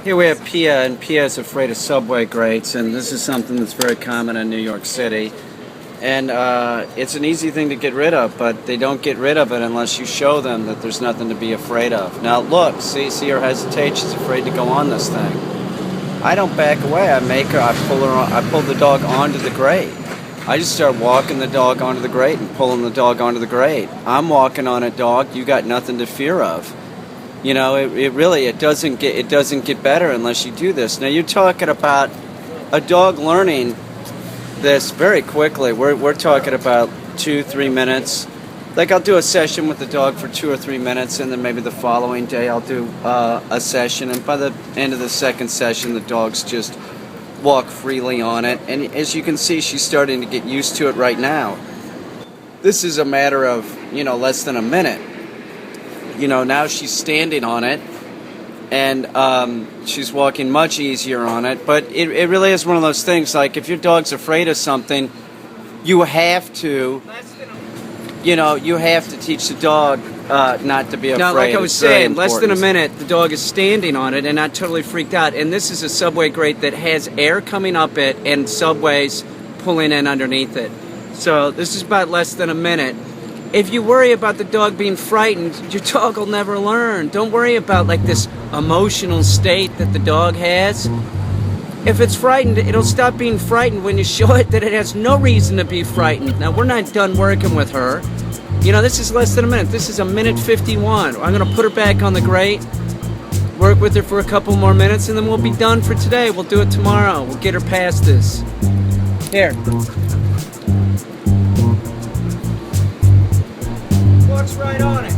Here we have Pia, and Pia is afraid of subway grates, and this is something that's very common in New York City. And it's an easy thing to get rid of, but they don't get rid of it unless you show them that there's nothing to be afraid of. Now look, see her hesitate, she's afraid to go on this thing. I don't back away, I pull the dog onto the grate. I just start walking the dog onto the grate and pulling the dog onto the grate. I'm walking on a dog, you got nothing to fear of. You know, it doesn't get better unless you do this. Now you're talking about a dog learning this very quickly. We're talking about 2-3 minutes. Like I'll do a session with the dog for 2 or 3 minutes, and then maybe the following day I'll do a session, and by the end of the second session the dog's just walk freely on it. And as you can see, she's starting to get used to it right now. This is a matter of, less than a minute. Now she's standing on it, and she's walking much easier on it. But it really is one of those things, like if your dog's afraid of something, you have to teach the dog not to be afraid. Now, like I was saying, less than a minute, the dog is standing on it and not totally freaked out. And this is a subway grate that has air coming up it and subways pulling in underneath it. So this is about less than a minute. If you worry about the dog being frightened, your dog will never learn. Don't worry about like this emotional state that the dog has. If it's frightened, it'll stop being frightened when you show it that it has no reason to be frightened. Now, we're not done working with her. This is less than a minute. This is a minute 51. I'm going to put her back on the grate, work with her for a couple more minutes, and then we'll be done for today. We'll do it tomorrow. We'll get her past this. Here. Walks right on it.